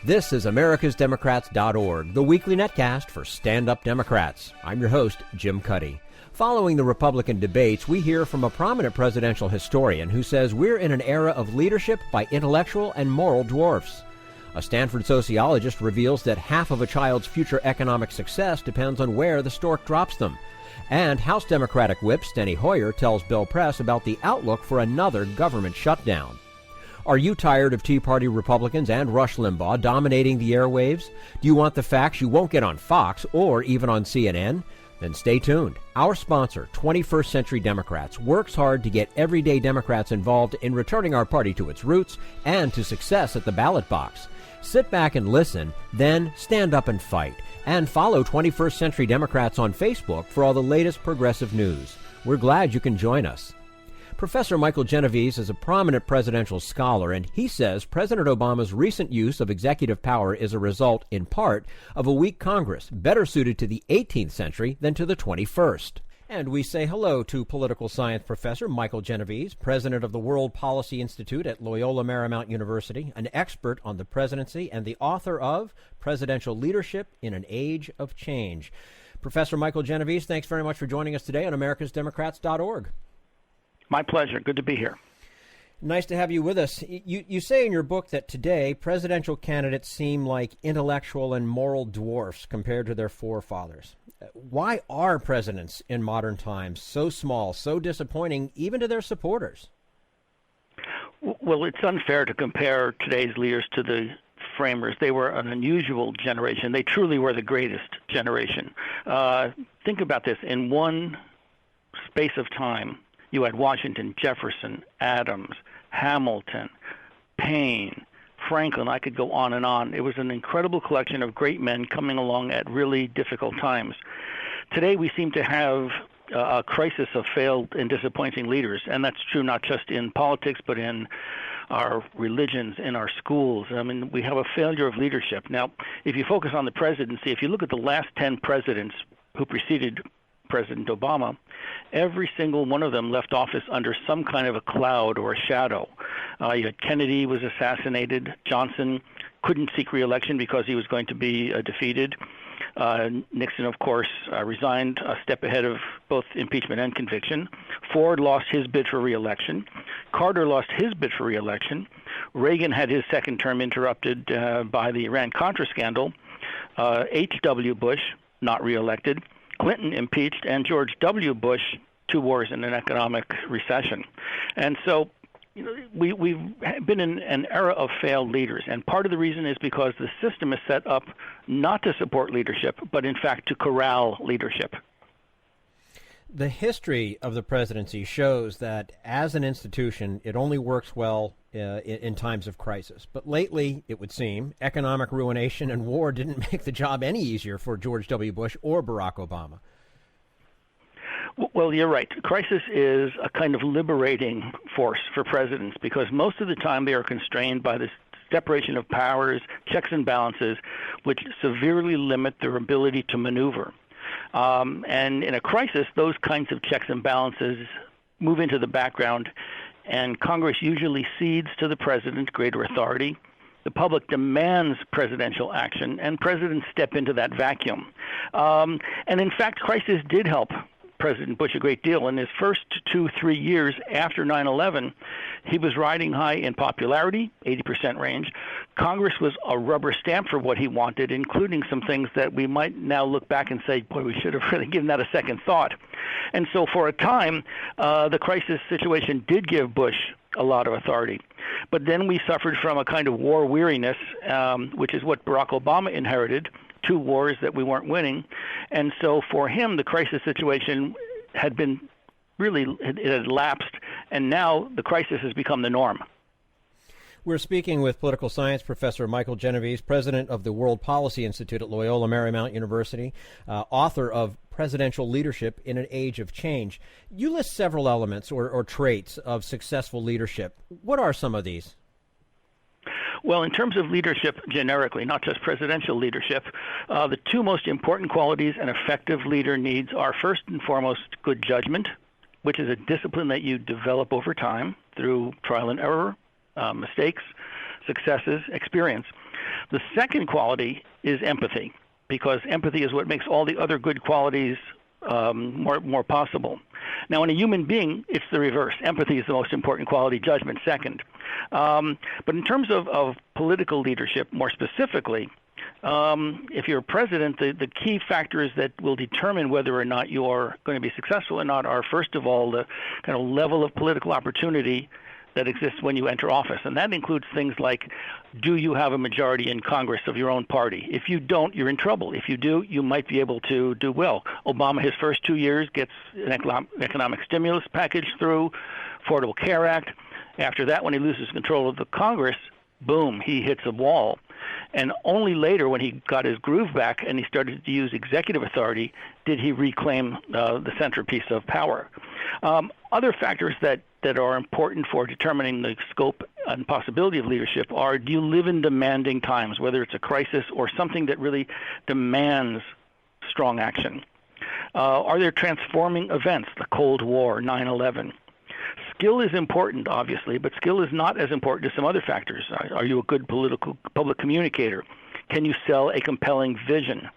This is americasdemocrats.org, the weekly netcast for stand-up Democrats. I'm your host, Jim Cuddy. Following the Republican debates, we hear from a prominent presidential historian who says we're in an era of leadership by intellectual and moral dwarfs. A Stanford sociologist reveals that half of a child's future economic success depends on where the stork drops them. And House Democratic Whip Steny Hoyer tells Bill Press about the outlook for another government shutdown. Are you tired of Tea Party Republicans and Rush Limbaugh dominating the airwaves? Do you want the facts you won't get on Fox or even on CNN? Then stay tuned. Our sponsor, 21st Century Democrats, works hard to get everyday Democrats involved in returning our party to its roots and to success at the ballot box. Sit back and listen, then stand up and fight. And follow 21st Century Democrats on Facebook for all the latest progressive news. We're glad you can join us. Professor Michael Genovese is a prominent presidential scholar, and he says President Obama's recent use of executive power is a result, in part, of a weak Congress, better suited to the 18th century than to the 21st. And we say hello to political science professor Michael Genovese, president of the World Policy Institute at Loyola Marymount University, an expert on the presidency, and the author of Presidential Leadership in an Age of Change. Professor Michael Genovese, thanks very much for joining us today on americasdemocrats.org. My pleasure. Good to be here. Nice to have you with us. You say in your book that today presidential candidates seem like intellectual and moral dwarfs compared to their forefathers. Why are presidents in modern times so small, so disappointing, even to their supporters? Well, it's unfair to compare today's leaders to the framers. They were an unusual generation. They truly were the greatest generation. Think about this. In one space of time, you had Washington, Jefferson, Adams, Hamilton, Paine, Franklin. I could go on and on. It was an incredible collection of great men coming along at really difficult times. Today we seem to have a crisis of failed and disappointing leaders, and that's true not just in politics but in our religions, in our schools. I mean, we have a failure of leadership. Now, if you focus on the presidency, if you look at the last 10 presidents who preceded President Obama, every single one of them left office under some kind of a cloud or a shadow. You had Kennedy was assassinated. Johnson couldn't seek re-election because he was going to be defeated. Nixon, of course, resigned a step ahead of both impeachment and conviction. Ford lost his bid for re-election. Carter lost his bid for re-election. Reagan had his second term interrupted by the Iran-Contra scandal. H.W. Bush, not re-elected. Clinton impeached, and George W. Bush, 2 wars and an economic recession. And so we've been in an era of failed leaders, and part of the reason is because the system is set up not to support leadership, but in fact to corral leadership. The history of the presidency shows that as an institution, it only works well in times of crisis. But lately, it would seem, economic ruination and war didn't make the job any easier for George W. Bush or Barack Obama. Well, you're right. Crisis is a kind of liberating force for presidents because most of the time they are constrained by this separation of powers, checks and balances, which severely limit their ability to maneuver. And in a crisis, those kinds of checks and balances move into the background, and Congress usually cedes to the president greater authority. The public demands presidential action, and presidents step into that vacuum. And in fact, crisis did help President Bush a great deal. In his first 2-3 years after 9/11, he was riding high in popularity, 80% range. Congress was a rubber stamp for what he wanted, including some things that we might now look back and say, boy, we should have really given that a second thought. And so for a time, the crisis situation did give Bush a lot of authority. But then we suffered from a kind of war weariness, which is what Barack Obama inherited, 2 wars that we weren't winning. And so for him, the crisis situation had been really, it had lapsed, and now the crisis has become the norm. We're speaking with political science professor Michael Genovese, president of the World Policy Institute at Loyola Marymount University, author of Presidential Leadership in an Age of Change. You list several elements or traits of successful leadership. What are some of these? Well, in terms of leadership generically, not just presidential leadership, the 2 most important qualities an effective leader needs are first and foremost good judgment, which is a discipline that you develop over time through trial and error, mistakes, successes, experience. The second quality is empathy, because empathy is what makes all the other good qualities more possible. Now, in a human being, it's the reverse. Empathy is the most important quality, judgment second. But in terms of political leadership, more specifically, if you're president, the key factors that will determine whether or not you're going to be successful or not are, first of all, the kind of level of political opportunity that exists when you enter office. And that includes things like, do you have a majority in Congress of your own party? If you don't, you're in trouble. If you do, you might be able to do well. Obama, his first 2 years, gets an economic stimulus package through, Affordable Care Act. After that, when he loses control of the Congress, boom, he hits a wall. And only later, when he got his groove back and he started to use executive authority, did he reclaim the centerpiece of power. Other factors that are important for determining the scope and possibility of leadership are, do you live in demanding times, whether it's a crisis or something that really demands strong action? Are there transforming events, the Cold War, 9/11? Skill is important, obviously, but skill is not as important as some other factors. Are you a good public communicator? Can you sell a compelling vision?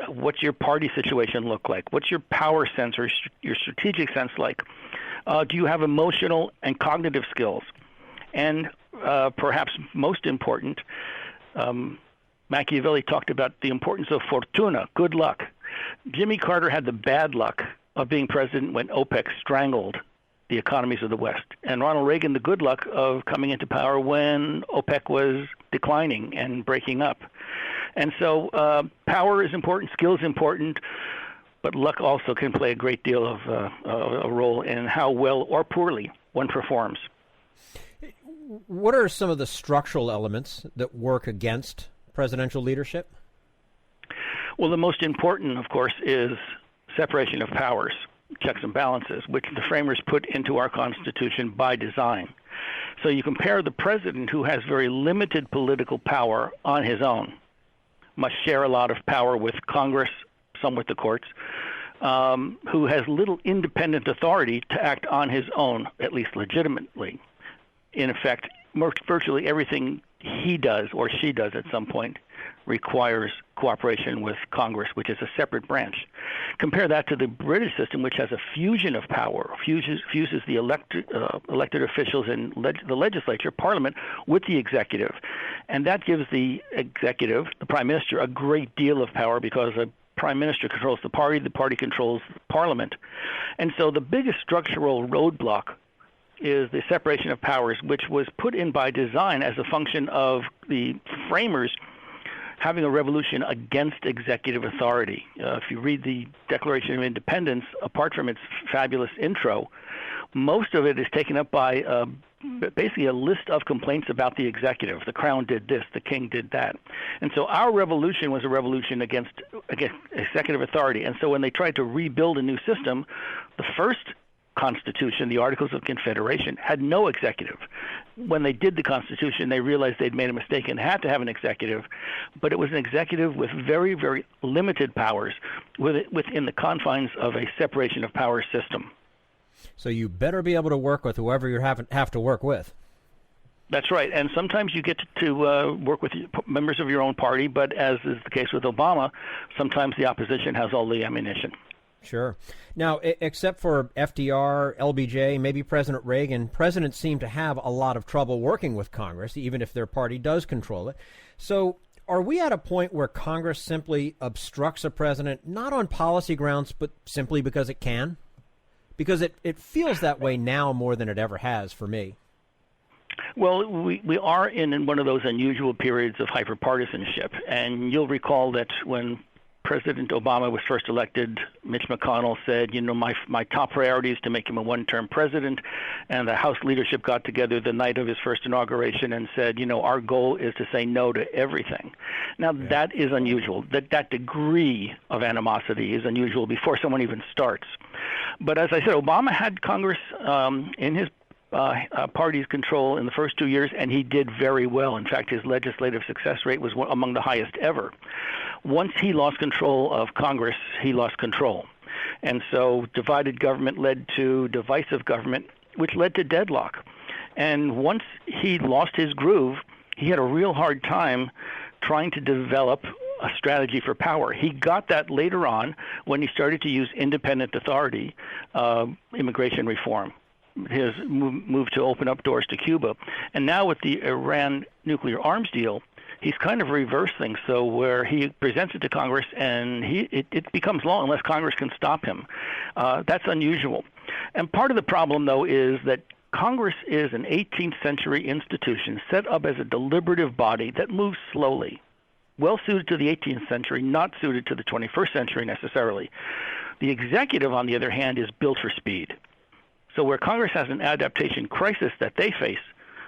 What's your party situation look like? What's your power sense or your strategic sense like? Do you have emotional and cognitive skills? And perhaps most important, Machiavelli talked about the importance of fortuna, good luck. Jimmy Carter had the bad luck of being president when OPEC strangled the economies of the West, and Ronald Reagan the good luck of coming into power when OPEC was declining and breaking up. And so power is important, skill is important, but luck also can play a great deal of a role in how well or poorly one performs. What are some of the structural elements that work against presidential leadership? Well, the most important, of course, is separation of powers, checks and balances, which the framers put into our Constitution by design. So you compare the president, who has very limited political power on his own, must share a lot of power with Congress, some with the courts, who has little independent authority to act on his own, at least legitimately. In effect, virtually everything he does or she does at some point requires cooperation with Congress, which is a separate branch. Compare that to the British system, which has a fusion of power, fuses the elected officials in the legislature, Parliament, with the executive. And that gives the executive, the Prime Minister, a great deal of power, because the Prime Minister controls the party controls Parliament. And so the biggest structural roadblock is the separation of powers, which was put in by design as a function of the framers having a revolution against executive authority. If you read the Declaration of Independence, apart from its fabulous intro, most of it is taken up by basically a list of complaints about the executive. The Crown did this, the King did that. And so our revolution was a revolution against executive authority. And so when they tried to rebuild a new system, the first Constitution, the Articles of Confederation, had no executive. When they did the Constitution, they realized they'd made a mistake and had to have an executive, but it was an executive with very, very limited powers within the confines of a separation of powers system. So you better be able to work with whoever you have to work with. That's right, and sometimes you get to work with members of your own party, but as is the case with Obama, sometimes the opposition has all the ammunition. Sure. Now, except for FDR, LBJ, maybe President Reagan, presidents seem to have a lot of trouble working with Congress, even if their party does control it. So are we at a point where Congress simply obstructs a president, not on policy grounds, but simply because it can? Because it feels that way now more than it ever has for me. Well, we are in one of those unusual periods of hyperpartisanship. And you'll recall that when President Obama was first elected, Mitch McConnell said, my top priority is to make him a one-term president. And the House leadership got together the night of his first inauguration and said, our goal is to say no to everything. Now, That is unusual. That degree of animosity is unusual before someone even starts. But as I said, Obama had Congress in his party's control in the first 2 years, and he did very well. In fact, his legislative success rate was among the highest ever. Once he lost control of Congress, he lost control. And so divided government led to divisive government, which led to deadlock. And once he lost his groove, he had a real hard time trying to develop a strategy for power. He got that later on when he started to use independent authority, immigration reform, his move to open up doors to Cuba. And now with the Iran nuclear arms deal, he's kind of reversed things. So where he presents it to Congress and it becomes law unless Congress can stop him. That's unusual. And part of the problem, though, is that Congress is an 18th century institution set up as a deliberative body that moves slowly, well suited to the 18th century, not suited to the 21st century necessarily. The executive, on the other hand, is built for speed. So where Congress has an adaptation crisis that they face,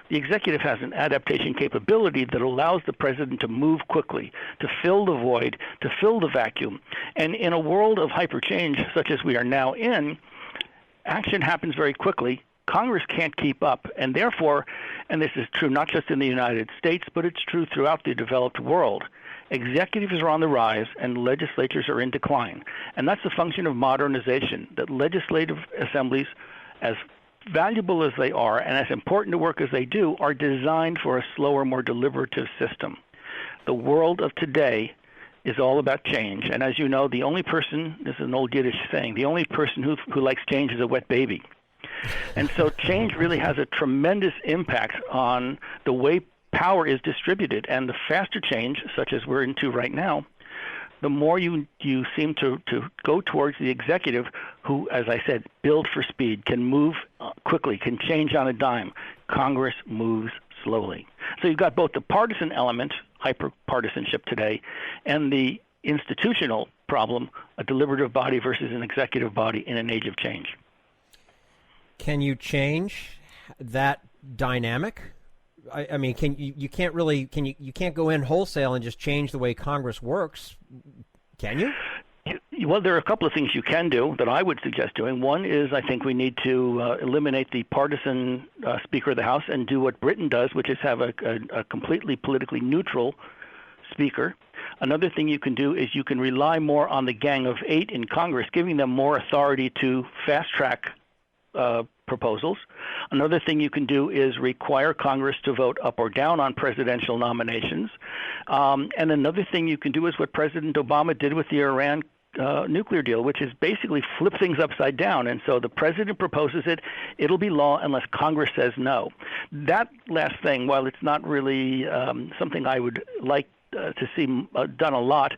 the executive has an adaptation capability that allows the president to move quickly, to fill the void, to fill the vacuum. And in a world of hyperchange such as we are now in, action happens very quickly. Congress can't keep up, and therefore, and this is true not just in the United States, but it's true throughout the developed world, executives are on the rise and legislatures are in decline. And that's the function of modernization, that legislative assemblies, as valuable as they are and as important to work as they do, are designed for a slower, more deliberative system. The world of today is all about change. And as you know, the only person, this is an old Yiddish saying, the only person who likes change is a wet baby. And so change really has a tremendous impact on the way power is distributed. And the faster change, such as we're into right now, the more you seem to go towards the executive who, as I said, build for speed, can move quickly, can change on a dime. Congress moves slowly. So you've got both the partisan element, hyper-partisanship today, and the institutional problem, a deliberative body versus an executive body in an age of change. Can you change that dynamic? I mean, you can't go in wholesale and just change the way Congress works, can you? Well, there are a couple of things you can do that I would suggest doing. One is I think we need to eliminate the partisan Speaker of the House and do what Britain does, which is have a completely politically neutral Speaker. Another thing you can do is you can rely more on the Gang of Eight in Congress, giving them more authority to fast-track proposals. Another thing you can do is require Congress to vote up or down on presidential nominations. And another thing you can do is what President Obama did with the Iran nuclear deal, which is basically flip things upside down. And so the president proposes it, it'll be law unless Congress says no. That last thing, while it's not really something I would like to see done a lot,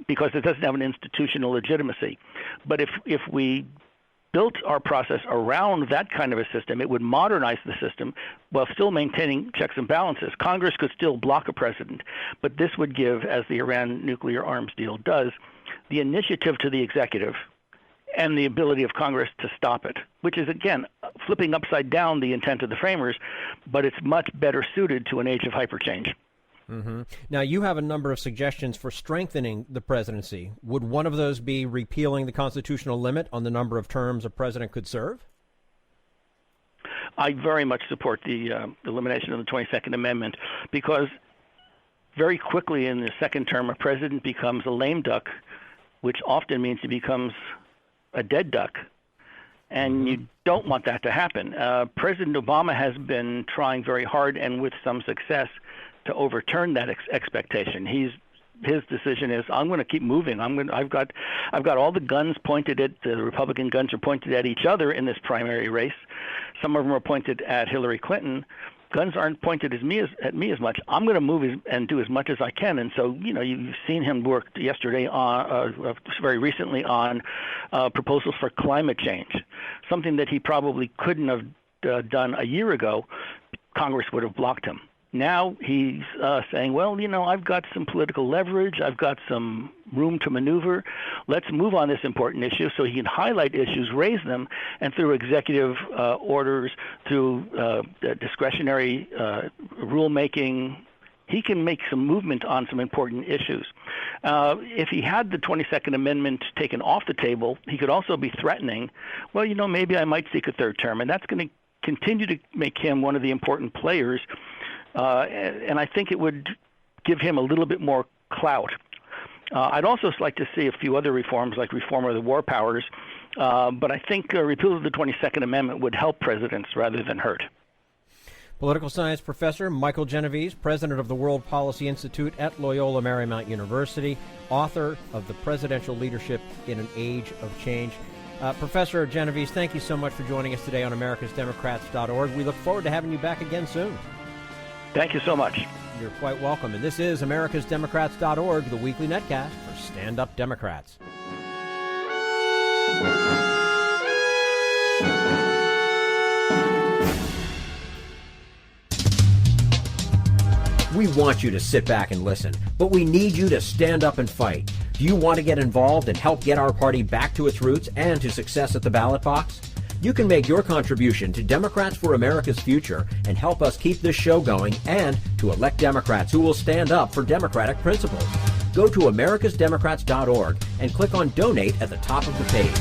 because it doesn't have an institutional legitimacy, but if we built our process around that kind of a system, it would modernize the system while still maintaining checks and balances. Congress could still block a president, but this would give, as the Iran nuclear arms deal does, the initiative to the executive and the ability of Congress to stop it, which is, again, flipping upside down the intent of the framers, but it's much better suited to an age of hyperchange. Mm-hmm. Now, you have a number of suggestions for strengthening the presidency. Would one of those be repealing the constitutional limit on the number of terms a president could serve? I very much support the elimination of the 22nd Amendment, because very quickly in the second term, a president becomes a lame duck, which often means he becomes a dead duck. And you don't want that to happen. President Obama has been trying very hard and with some success to overturn that expectation. His decision is, I'm going to keep moving. I've got all the guns pointed at the Republican guns are pointed at each other in this primary race. Some of them are pointed at Hillary Clinton. Guns aren't pointed at me as much. I'm going to move and do as much as I can. And so, you've seen him work yesterday on, very recently, on proposals for climate change, something that he probably couldn't have done a year ago. Congress would have blocked him. Now he's saying, well, I've got some political leverage. I've got some room to maneuver. Let's move on this important issue, so he can highlight issues, raise them, and through executive orders, through discretionary rulemaking, he can make some movement on some important issues. If he had the 22nd Amendment taken off the table, he could also be threatening, well, maybe I might seek a third term, and that's going to continue to make him one of the important players. And I think it would give him a little bit more clout. I'd also like to see a few other reforms, like reform of the war powers, but I think repeal of the 22nd Amendment would help presidents rather than hurt. Political science professor Michael Genovese, president of the World Policy Institute at Loyola Marymount University, author of The Presidential Leadership in an Age of Change. Professor Genovese, thank you so much for joining us today on americasdemocrats.org. We look forward to having you back again soon. Thank you so much. You're quite welcome. And this is americasdemocrats.org, the weekly netcast for stand-up Democrats. We want you to sit back and listen, but we need you to stand up and fight. Do you want to get involved and help get our party back to its roots and to success at the ballot box? You can make your contribution to Democrats for America's Future and help us keep this show going and to elect Democrats who will stand up for democratic principles. Go to americasdemocrats.org and click on Donate at the top of the page.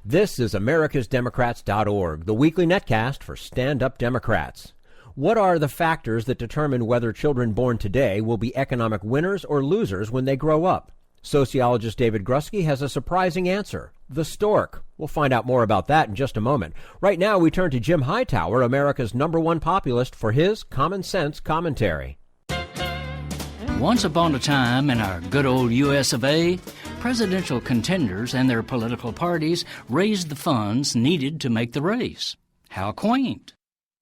This is americasdemocrats.org, the weekly netcast for stand-up Democrats. What are the factors that determine whether children born today will be economic winners or losers when they grow up? Sociologist David Grusky has a surprising answer: the stork. We'll find out more about that in just a moment. Right now, we turn to Jim Hightower, America's #1 populist, for his common sense commentary. Once upon a time in our good old US of A, presidential contenders and their political parties raised the funds needed to make the race. How quaint.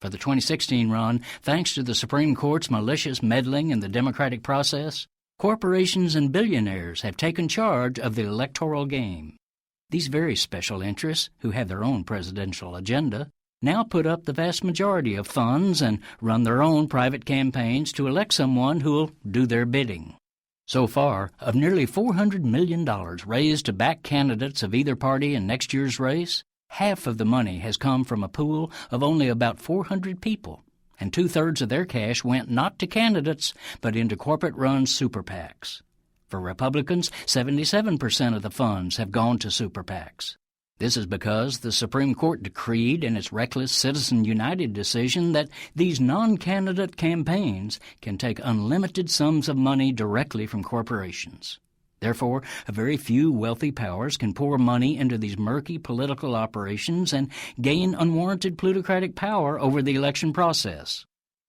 For the 2016 run, thanks to the Supreme Court's malicious meddling in the democratic process, corporations and billionaires have taken charge of the electoral game. These very special interests, who have their own presidential agenda, now put up the vast majority of funds and run their own private campaigns to elect someone who'll do their bidding. So far, of nearly $400 million raised to back candidates of either party in next year's race, half of the money has come from a pool of only about 400 people, and 2/3 of their cash went not to candidates, but into corporate-run super PACs. For Republicans, 77% of the funds have gone to super PACs. This is because the Supreme Court decreed in its reckless Citizen United decision that these non-candidate campaigns can take unlimited sums of money directly from corporations. Therefore, a very few wealthy powers can pour money into these murky political operations and gain unwarranted plutocratic power over the election process.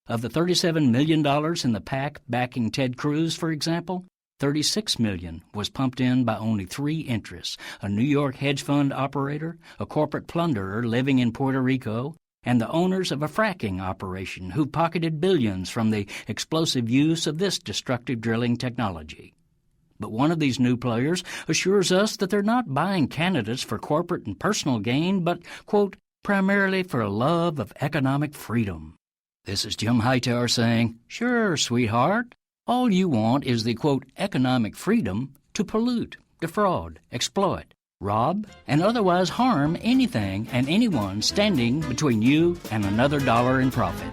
Of the $37 million in the PAC backing Ted Cruz, for example, $36 million was pumped in by only 3 interests: a New York hedge fund operator, a corporate plunderer living in Puerto Rico, and the owners of a fracking operation who pocketed billions from the explosive use of this destructive drilling technology. But one of these new players assures us that they're not buying candidates for corporate and personal gain, but, quote, primarily for a love of economic freedom. This is Jim Hightower saying, sure, sweetheart, all you want is the, quote, economic freedom to pollute, defraud, exploit, rob, and otherwise harm anything and anyone standing between you and another dollar in profit.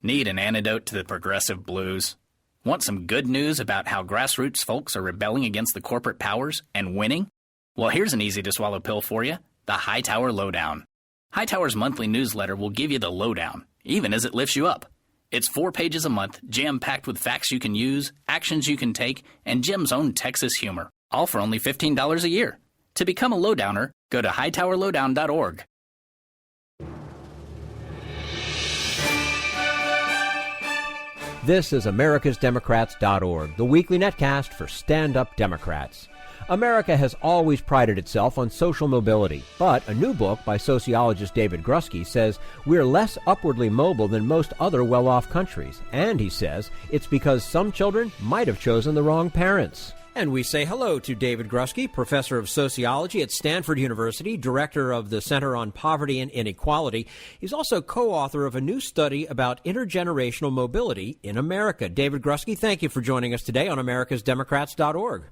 Need an antidote to the progressive blues? Want some good news about how grassroots folks are rebelling against the corporate powers and winning? Well, here's an easy-to-swallow pill for you, the Hightower Lowdown. Hightower's monthly newsletter will give you the lowdown, even as it lifts you up. It's 4 pages a month, jam-packed with facts you can use, actions you can take, and Jim's own Texas humor, all for only $15 a year. To become a lowdowner, go to hightowerlowdown.org. This is americasdemocrats.org, the weekly netcast for stand-up Democrats. America has always prided itself on social mobility, but a new book by sociologist David Grusky says we're less upwardly mobile than most other well-off countries. And he says it's because some children might have chosen the wrong parents. And we say hello to David Grusky, professor of sociology at Stanford University, director of the Center on Poverty and Inequality. He's also co-author of a new study about intergenerational mobility in America. David Grusky, thank you for joining us today on americasdemocrats.org.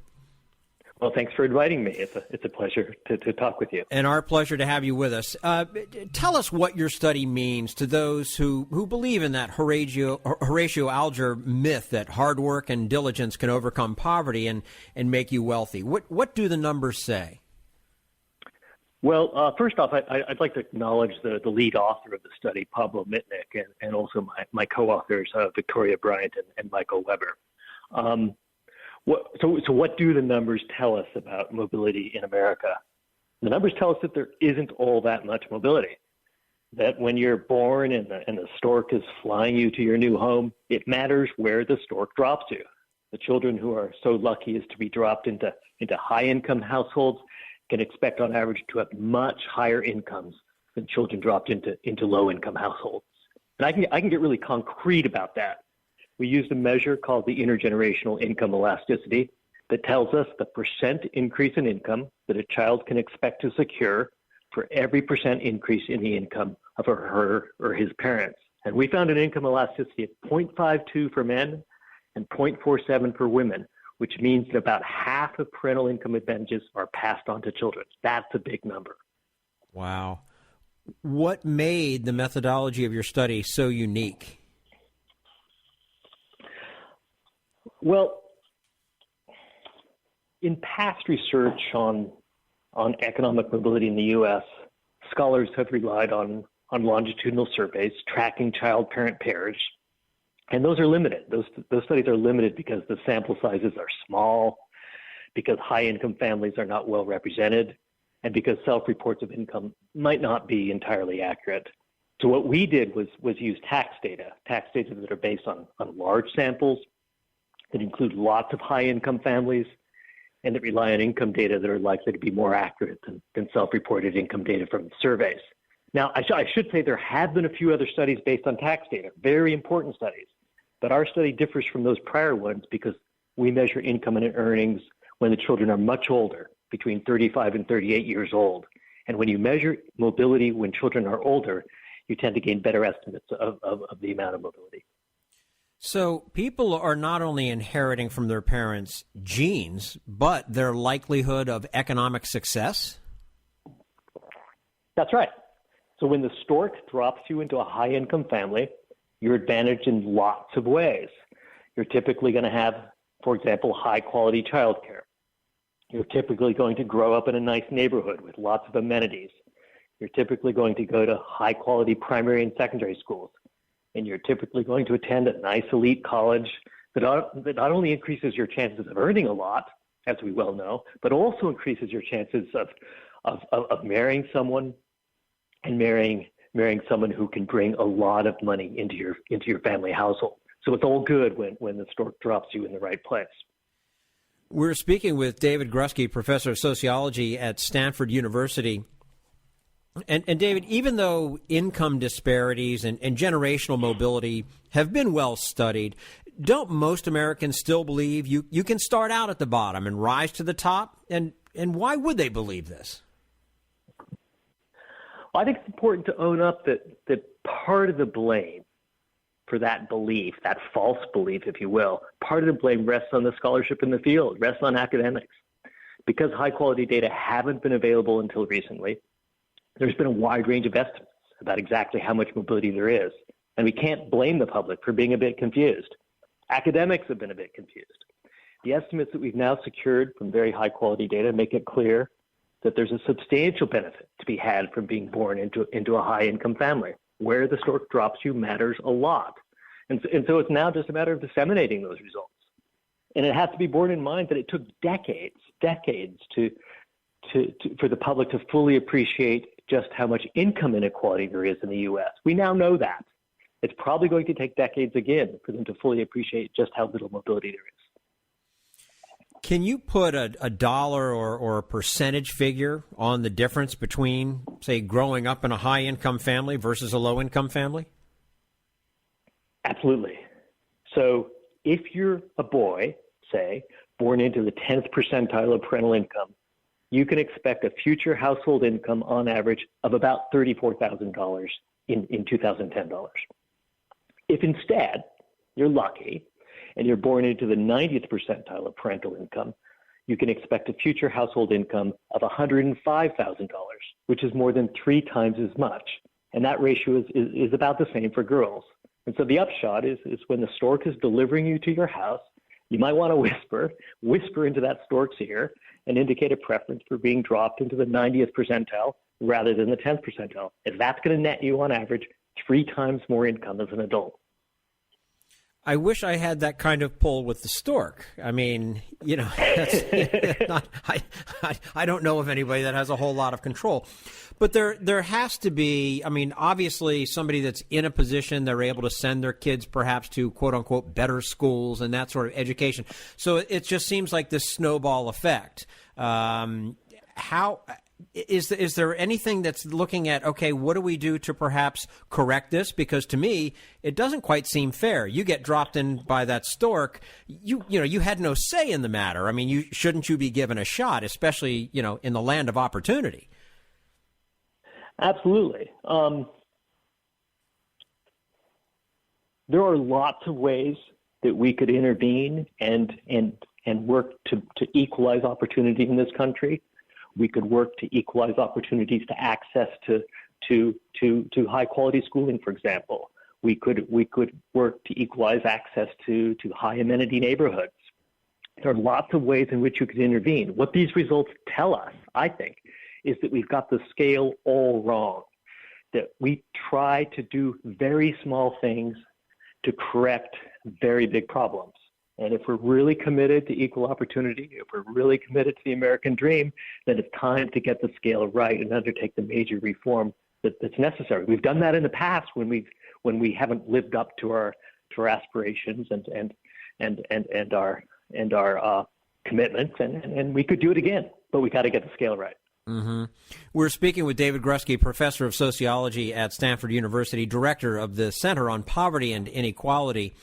Well, thanks for inviting me. It's a pleasure to talk with you. And our pleasure to have you with us. Tell us what your study means to those who believe in that Horatio Alger myth that hard work and diligence can overcome poverty and make you wealthy. What do the numbers say? Well, first off, I'd like to acknowledge the lead author of the study, Pablo Mitnick, and also my co-authors, Victoria Bryant and Michael Weber. So what do the numbers tell us about mobility in America? The numbers tell us that there isn't all that much mobility. that when you're born and the stork is flying you to your new home, it matters where the stork drops you. The children who are so lucky as to be dropped into high-income households can expect on average to have much higher incomes than children dropped into low-income households. And I can get really concrete about that. We used a measure called the intergenerational income elasticity that tells us the percent increase in income that a child can expect to secure for every percent increase in the income of her or his parents. And we found an income elasticity of 0.52 for men and 0.47 for women, which means that about half of parental income advantages are passed on to children. That's a big number. Wow. What made the methodology of your study so unique? Well, in past research on economic mobility in the U.S., scholars have relied on longitudinal surveys tracking child-parent pairs, and those are limited. Those studies are limited because the sample sizes are small, because high-income families are not well represented, and because self-reports of income might not be entirely accurate. So what we did was use tax data that are based on large samples, that include lots of high-income families, and that rely on income data that are likely to be more accurate than self-reported income data from surveys. Now, I should say there have been a few other studies based on tax data, very important studies, but our study differs from those prior ones because we measure income and earnings when the children are much older, between 35 and 38 years old. And when you measure mobility when children are older, you tend to gain better estimates of the amount of mobility. So people are not only inheriting from their parents genes, but their likelihood of economic success? That's right. So when the stork drops you into a high-income family, you're advantaged in lots of ways. You're typically going to have, for example, high-quality childcare. You're typically going to grow up in a nice neighborhood with lots of amenities. You're typically going to go to high-quality primary and secondary schools. And you're typically going to attend a nice elite college that not only increases your chances of earning a lot, as we well know, but also increases your chances of marrying someone and marrying someone who can bring a lot of money into your family household. So it's all good when the stork drops you in the right place. We're speaking with David Grusky, professor of sociology at Stanford University. And David, even though income disparities and generational mobility have been well studied, don't most Americans still believe you can start out at the bottom and rise to the top? And why would they believe this? Well, I think it's important to own up that part of the blame for that belief, that false belief, if you will, part of the blame rests on the scholarship in the field, rests on academics. Because high-quality data haven't been available until recently, there's been a wide range of estimates about exactly how much mobility there is. And we can't blame the public for being a bit confused. Academics have been a bit confused. The estimates that we've now secured from very high-quality data make it clear that there's a substantial benefit to be had from being born into a high-income family. Where the stork drops you matters a lot. And so it's now just a matter of disseminating those results. And it has to be borne in mind that it took decades for the public to fully appreciate just how much income inequality there is in the U.S. We now know that. It's probably going to take decades again for them to fully appreciate just how little mobility there is. Can you put a dollar or a percentage figure on the difference between, say, growing up in a high-income family versus a low-income family? Absolutely. So if you're a boy, say, born into the 10th percentile of parental income, you can expect a future household income on average of about $34,000 in 2010 dollars. If instead you're lucky and you're born into the 90th percentile of parental income, you can expect a future household income of $105,000, which is more than 3 times as much. And that ratio is about the same for girls. And so the upshot is when the stork is delivering you to your house, you might want to whisper into that stork's ear and indicate a preference for being dropped into the 90th percentile rather than the 10th percentile. And that's going to net you on average 3 times more income as an adult. I wish I had that kind of pull with the stork. I mean, I don't know of anybody that has a whole lot of control. But there has to be, I mean, obviously somebody that's in a position, they're able to send their kids perhaps to, quote unquote, better schools and that sort of education. So it just seems like this snowball effect. How is there anything that's looking at, okay, what do we do to perhaps correct this? Because to me, it doesn't quite seem fair. You get dropped in by that stork. You had no say in the matter. I mean, shouldn't you be given a shot, especially, in the land of opportunity? Absolutely. There are lots of ways that we could intervene and work to equalize opportunity in this country. We could work to equalize opportunities to access to high quality schooling, for example. We could work to equalize access to high amenity neighborhoods. There are lots of ways in which you could intervene. What these results tell us, I think, is that we've got the scale all wrong. That we try to do very small things to correct very big problems. And if we're really committed to equal opportunity, if we're really committed to the American dream, then it's time to get the scale right and undertake the major reform that's necessary. We've done that in the past when we haven't lived up to our aspirations and our commitments, and we could do it again, but we got to get the scale right. Mm-hmm. We're speaking with David Grusky, professor of sociology at Stanford University, director of the Center on Poverty and Inequality.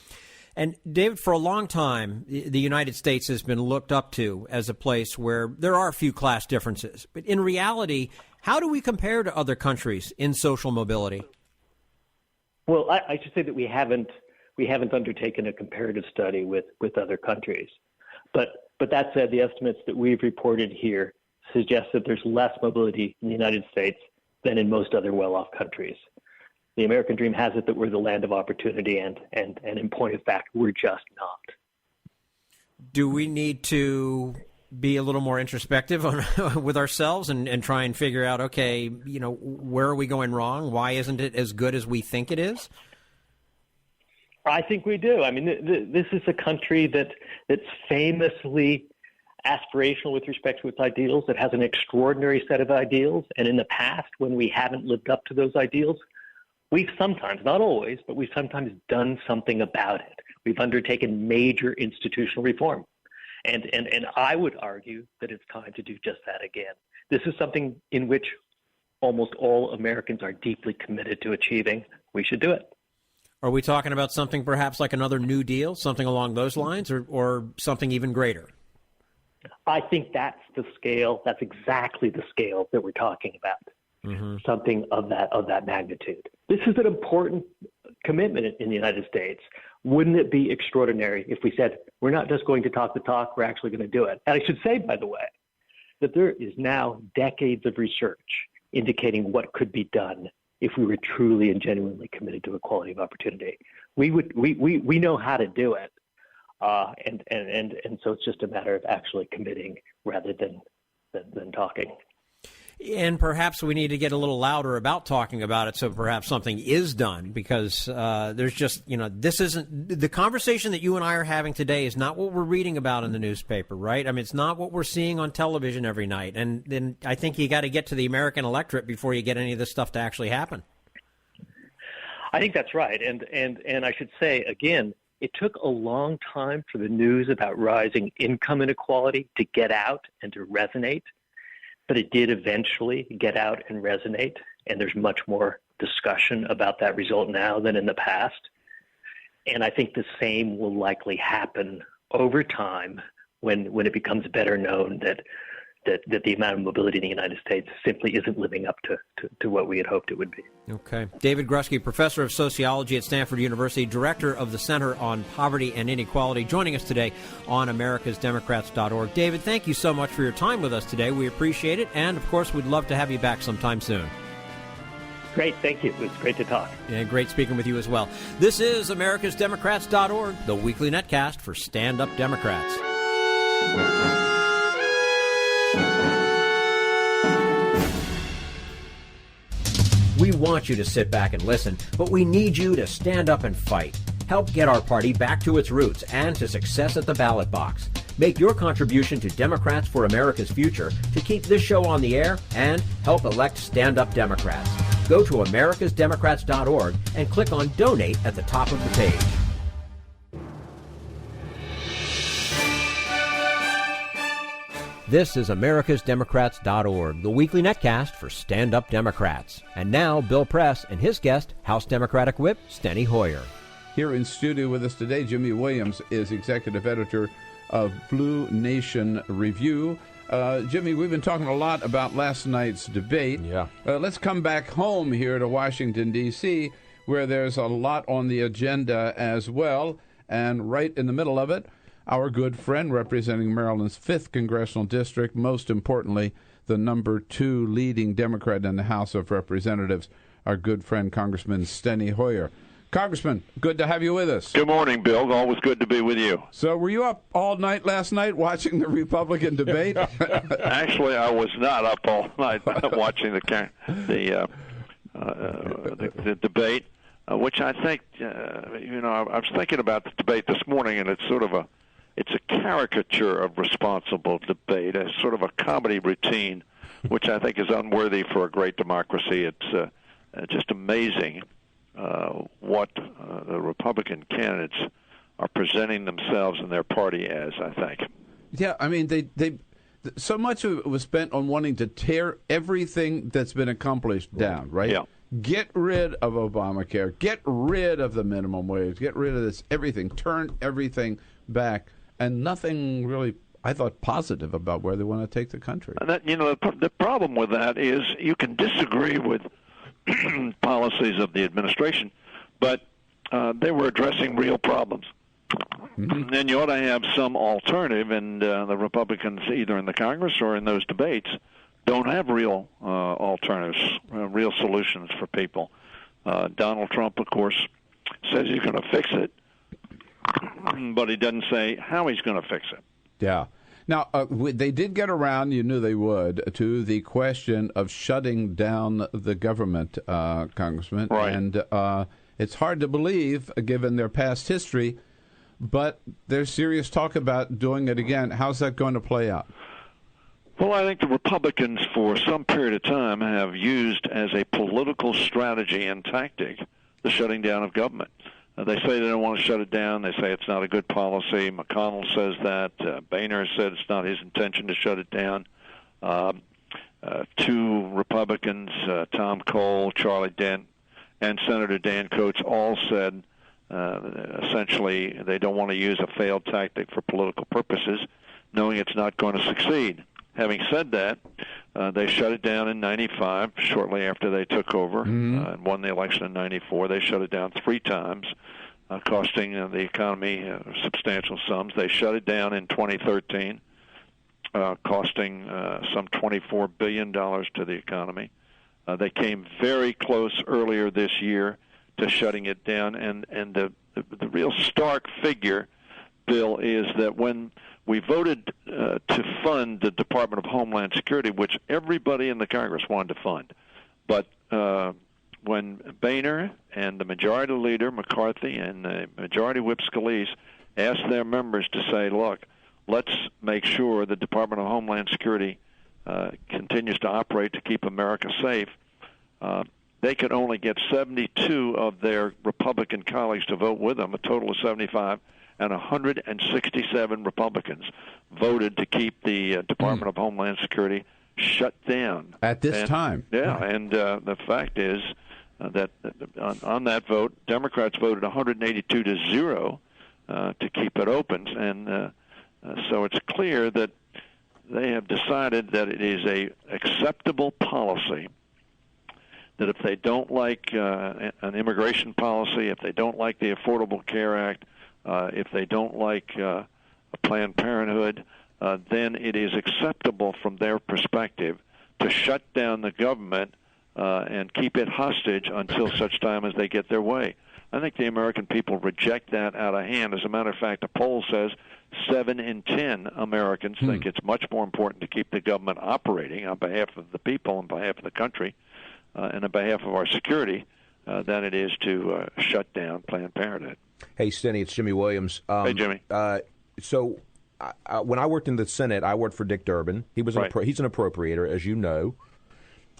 And David, for a long time, the United States has been looked up to as a place where there are a few class differences. But in reality, how do we compare to other countries in social mobility? Well, I should say that we haven't undertaken a comparative study with other countries. But that said, the estimates that we've reported here suggest that there's less mobility in the United States than in most other well-off countries. The American dream has it that we're the land of opportunity, and in point of fact, we're just not. Do we need to be a little more introspective with ourselves and try and figure out, okay, where are we going wrong? Why isn't it as good as we think it is? I think we do. I mean, this is a country that's famously aspirational with respect to its ideals. It has an extraordinary set of ideals, and in the past, when we haven't lived up to those ideals, we've sometimes, not always, but we've sometimes done something about it. We've undertaken major institutional reform. And I would argue that it's time to do just that again. This is something in which almost all Americans are deeply committed to achieving. We should do it. Are we talking about something perhaps like another New Deal, something along those lines, or something even greater? I think that's the scale. That's exactly the scale that we're talking about. Mm-hmm. Something of that magnitude. This is an important commitment in the United States. Wouldn't it be extraordinary if we said, we're not just going to talk the talk, we're actually going to do it? And I should say, by the way, that there is now decades of research indicating what could be done if we were truly and genuinely committed to equality of opportunity. We know how to do it. And so it's just a matter of actually committing rather than talking. And perhaps we need to get a little louder about talking about it, so perhaps something is done, because there's just, this isn't the conversation that you and I are having today is not what we're reading about in the newspaper, right? I mean, it's not what we're seeing on television every night. And then I think you got to get to the American electorate before you get any of this stuff to actually happen. I think that's right. And I should say, again, it took a long time for the news about rising income inequality to get out and to resonate. But it did eventually get out and resonate, and there's much more discussion about that result now than in the past. And I think the same will likely happen over time when it becomes better known that the amount of mobility in the United States simply isn't living up to what we had hoped it would be. Okay. David Grusky, professor of sociology at Stanford University, director of the Center on Poverty and Inequality, joining us today on americasdemocrats.org. David, thank you so much for your time with us today. We appreciate it. And, of course, we'd love to have you back sometime soon. Great. Thank you. It was great to talk. And great speaking with you as well. This is americasdemocrats.org, the weekly netcast for stand-up Democrats. We want you to sit back and listen, but we need you to stand up and fight. Help get our party back to its roots and to success at the ballot box. Make your contribution to Democrats for America's Future to keep this show on the air and help elect stand-up Democrats. Go to americasdemocrats.org and click on Donate at the top of the page. This is americasdemocrats.org, the weekly netcast for stand-up Democrats. And now, Bill Press and his guest, House Democratic Whip Steny Hoyer. Here in studio with us today, Jimmy Williams is executive editor of Blue Nation Review. Jimmy, we've been talking a lot about last night's debate. Yeah. Let's come back home here to Washington, D.C., where there's a lot on the agenda as well. And right in the middle of it, our good friend representing Maryland's 5th Congressional District, most importantly, the number 2 leading Democrat in the House of Representatives, our good friend Congressman Steny Hoyer. Congressman, good to have you with us. Good morning, Bill. Always good to be with you. So were you up all night last night watching the Republican debate? Actually, I was not up all night watching the debate, which I think, I was thinking about the debate this morning, and it's sort of it's a caricature of responsible debate, a sort of a comedy routine, which I think is unworthy for a great democracy. It's just amazing what the Republican candidates are presenting themselves and their party as, I think. Yeah, I mean, they so much of it was spent on wanting to tear everything that's been accomplished down, right? Yeah. Get rid of Obamacare, get rid of the minimum wage, get rid of this everything, turn everything back, and nothing really, I thought, positive about where they want to take the country. And that, the problem with that is you can disagree with policies of the administration, but they were addressing real problems. Mm-hmm. And you ought to have some alternative, and the Republicans, either in the Congress or in those debates, don't have real alternatives, real solutions for people. Donald Trump, of course, says he's going to fix it, but he doesn't say how he's going to fix it. Yeah. Now, they did get around, you knew they would, to the question of shutting down the government, Congressman. Right. And it's hard to believe, given their past history, but there's serious talk about doing it again. How's that going to play out? Well, I think the Republicans, for some period of time, have used as a political strategy and tactic the shutting down of government. They say they don't want to shut it down. They say it's not a good policy. McConnell says that. Boehner said it's not his intention to shut it down. 2 Republicans, Tom Cole, Charlie Dent, and Senator Dan Coates, all said essentially they don't want to use a failed tactic for political purposes, knowing it's not going to succeed. Having said that, they shut it down in 95, shortly after they took over, and won the election in 94. They shut it down 3 times, costing the economy substantial sums. They shut it down in 2013, costing some $24 billion to the economy. They came very close earlier this year to shutting it down, and the real stark figure, Bill, is that when we voted to fund the Department of Homeland Security, which everybody in the Congress wanted to fund. But when Boehner and the Majority Leader, McCarthy, and the Majority Whip Scalise asked their members to say, look, let's make sure the Department of Homeland Security continues to operate to keep America safe, they could only get 72 of their Republican colleagues to vote with them, a total of 75, and 167 Republicans voted to keep the Department of Homeland Security shut down. At this time. Yeah, and the fact is that on that vote, Democrats voted 182-0 to keep it open, and so it's clear that they have decided that it is a acceptable policy that if they don't like an immigration policy, if they don't like the Affordable Care Act, if they don't like Planned Parenthood, then it is acceptable from their perspective to shut down the government and keep it hostage until such time as they get their way. I think the American people reject that out of hand. As a matter of fact, a poll says 7 in 10 Americans think it's much more important to keep the government operating on behalf of the people, on behalf of the country, and on behalf of our security than it is to shut down Planned Parenthood. Hey, Steny, it's Jimmy Williams. Hey, Jimmy. So when I worked in the Senate, I worked for Dick Durbin. He's an appropriator, as you know.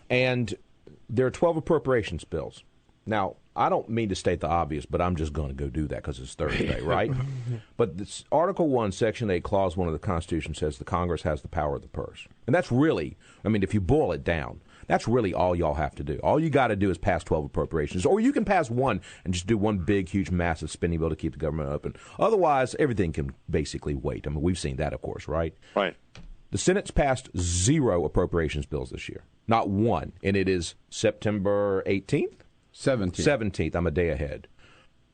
And there are 12 appropriations bills. Now, I don't mean to state the obvious, but I'm just going to go do that because it's Thursday, right? But this Article 1, Section 8, Clause 1 of the Constitution says the Congress has the power of the purse. And that's really, I mean, if you boil it down, that's really all y'all have to do. All you got to do is pass 12 appropriations. Or you can pass one and just do one big, huge, massive spending bill to keep the government open. Otherwise, everything can basically wait. I mean, we've seen that, of course, right? Right. The Senate's passed 0 appropriations bills this year. Not one. And it is September 18th? 17th. I'm a day ahead.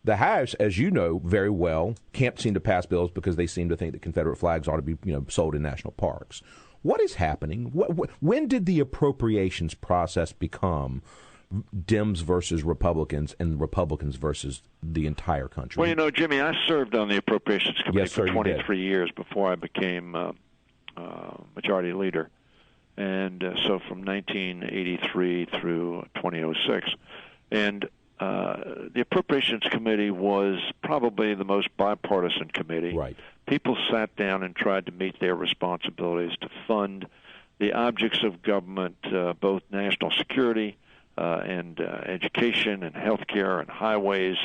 The House, as you know very well, can't seem to pass bills because they seem to think that Confederate flags ought to be, sold in national parks. What is happening? When did the appropriations process become Dems versus Republicans and Republicans versus the entire country? Well, Jimmy, I served on the Appropriations Committee for 23 years before I became majority leader. And so from 1983 through 2006. And the Appropriations Committee was probably the most bipartisan committee. Right. People sat down and tried to meet their responsibilities to fund the objects of government, both national security and education and healthcare and highways,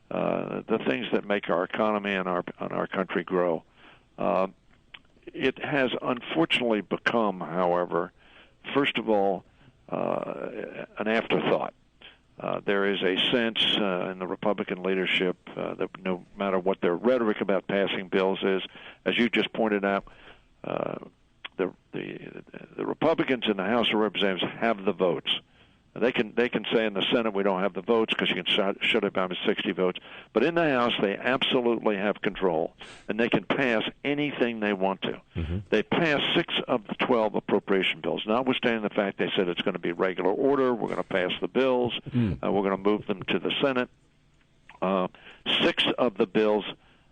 the things that make our economy and our country grow. It has unfortunately become, however, first of all, an afterthought. There is a sense in the Republican leadership that no matter what their rhetoric about passing bills is, as you just pointed out, the Republicans in the House of Representatives have the votes. They can say in the Senate we don't have the votes because you can shut it down to 60 votes. But in the House they absolutely have control, and they can pass anything they want to. Mm-hmm. They passed 6 of the 12 appropriation bills, notwithstanding the fact they said it's going to be regular order, we're going to pass the bills, we're going to move them to the Senate. 6 of the bills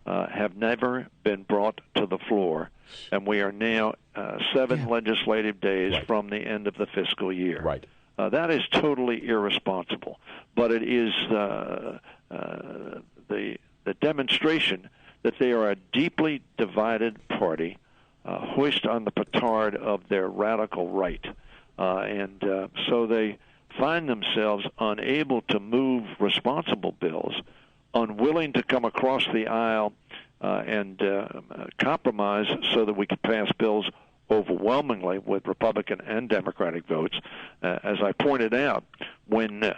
have never been brought to the floor, and we are now 7 legislative days from the end of the fiscal year. Right. That is totally irresponsible, but it is the demonstration that they are a deeply divided party, hoist on the petard of their radical right, and so they find themselves unable to move responsible bills, unwilling to come across the aisle and compromise so that we could pass bills overwhelmingly with Republican and Democratic votes. As I pointed out, when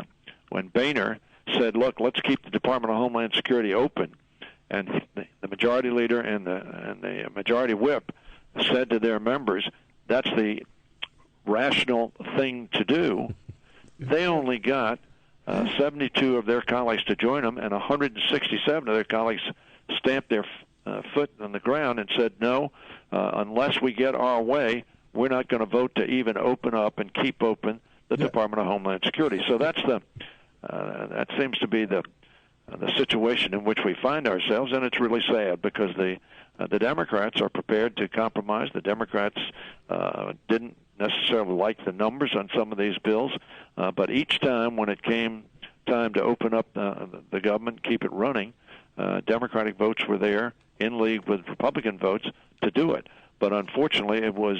Boehner said, look, let's keep the Department of Homeland Security open, and the majority leader and the majority whip said to their members, that's the rational thing to do, they only got 72 of their colleagues to join them, and 167 of their colleagues stamped their foot on the ground and said, no, unless we get our way, we're not going to vote to even open up and keep open the Department of Homeland Security. So that's that seems to be the situation in which we find ourselves, and it's really sad because the Democrats are prepared to compromise. The Democrats didn't necessarily like the numbers on some of these bills, but each time when it came time to open up the government, keep it running, Democratic votes were there in league with Republican votes to do it. But unfortunately, it was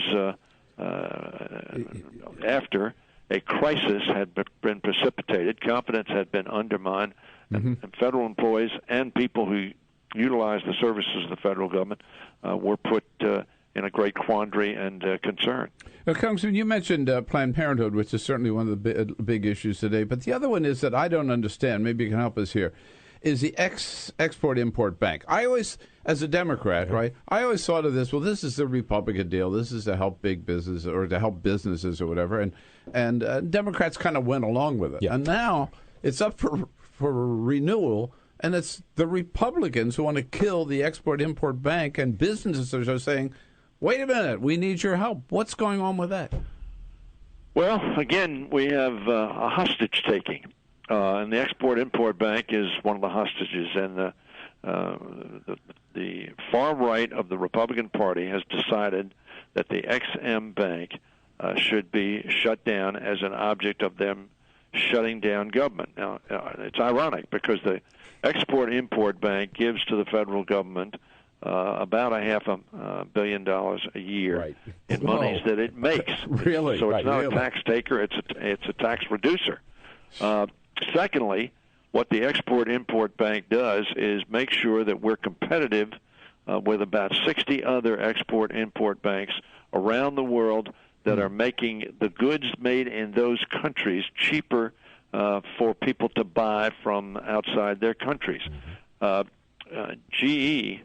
after a crisis had been precipitated, confidence had been undermined, and federal employees and people who utilize the services of the federal government were put in a great quandary and concern. Congressman, you mentioned Planned Parenthood, which is certainly one of the big issues today. But the other one is that I don't understand, maybe you can help us here, is the Export-Import Bank. I always, as a Democrat, right, I always thought of this, well, this is the Republican deal. This is to help big business or to help businesses or whatever. And Democrats kind of went along with it. Yeah. And now it's up for renewal, and it's the Republicans who want to kill the Export-Import Bank, and businesses are saying, wait a minute, we need your help. What's going on with that? Well, again, we have a hostage-taking. And the Export-Import Bank is one of the hostages, and the far right of the Republican Party has decided that the XM Bank should be shut down as an object of them shutting down government. Now, it's ironic because the Export-Import Bank gives to the federal government about $500 million a year in monies that it makes. Really? So it's not a tax taker; it's a tax reducer. Secondly, what the Export-Import Bank does is make sure that we're competitive with about 60 other export-import banks around the world that are making the goods made in those countries cheaper for people to buy from outside their countries. GE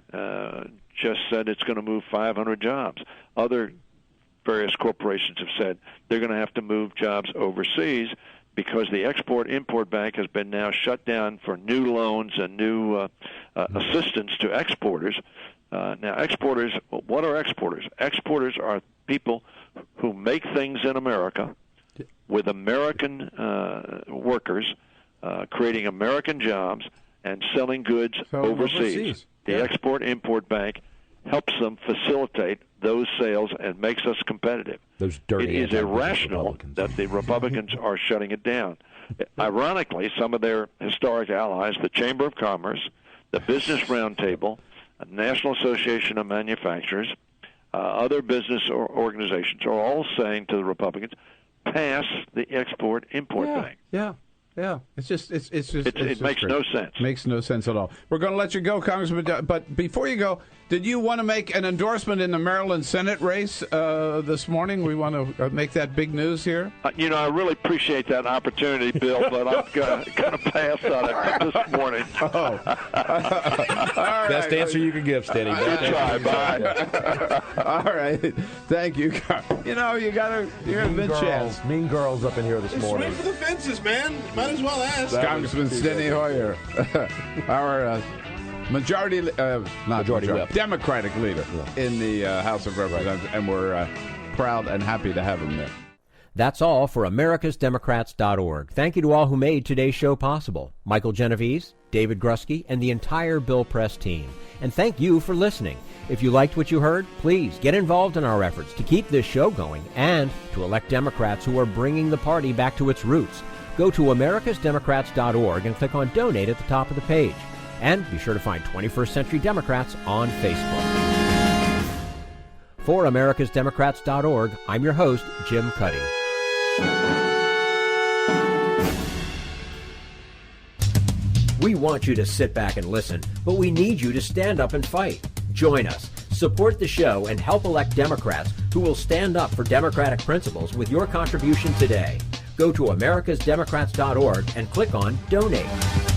just said it's going to move 500 jobs. Other various corporations have said they're going to have to move jobs overseas because the Export-Import Bank has been now shut down for new loans and new assistance to exporters. Now, exporters, what are exporters? Exporters are people who make things in America with American workers, creating American jobs and selling goods overseas. The Export-Import Bank helps them facilitate those sales and makes us competitive. Those dirty it is irrational that the Republicans are shutting it down. Ironically, some of their historic allies, the Chamber of Commerce, the Business Roundtable, the National Association of Manufacturers, other business organizations are all saying to the Republicans, pass the Export-Import Bank. Yeah, it makes no sense. Makes no sense at all. We're going to let you go, Congressman. But before you go, did you want to make an endorsement in the Maryland Senate race this morning? We want to make that big news here. I really appreciate that opportunity, Bill, but I'm going to pass on it this morning. All right. Best answer you can give, Steny. Good try. Bye. All right. Thank you. You're a good chance. Mean girls up in here this morning. Swing for the fences, man. Might as well ask. Congressman Steny Hoyer, our majority whip, Democratic leader in the House of Representatives, and we're proud and happy to have him there. That's all for americasdemocrats.org. Thank you to all who made today's show possible. Michael Genovese, David Grusky, and the entire Bill Press team. And thank you for listening. If you liked what you heard, please get involved in our efforts to keep this show going and to elect Democrats who are bringing the party back to its roots. Go to americasdemocrats.org and click on Donate at the top of the page. And be sure to find 21st Century Democrats on Facebook. For americasdemocrats.org, I'm your host, Jim Cuddy. We want you to sit back and listen, but we need you to stand up and fight. Join us. Support the show and help elect Democrats who will stand up for democratic principles with your contribution today. Go to americasdemocrats.org and click on Donate.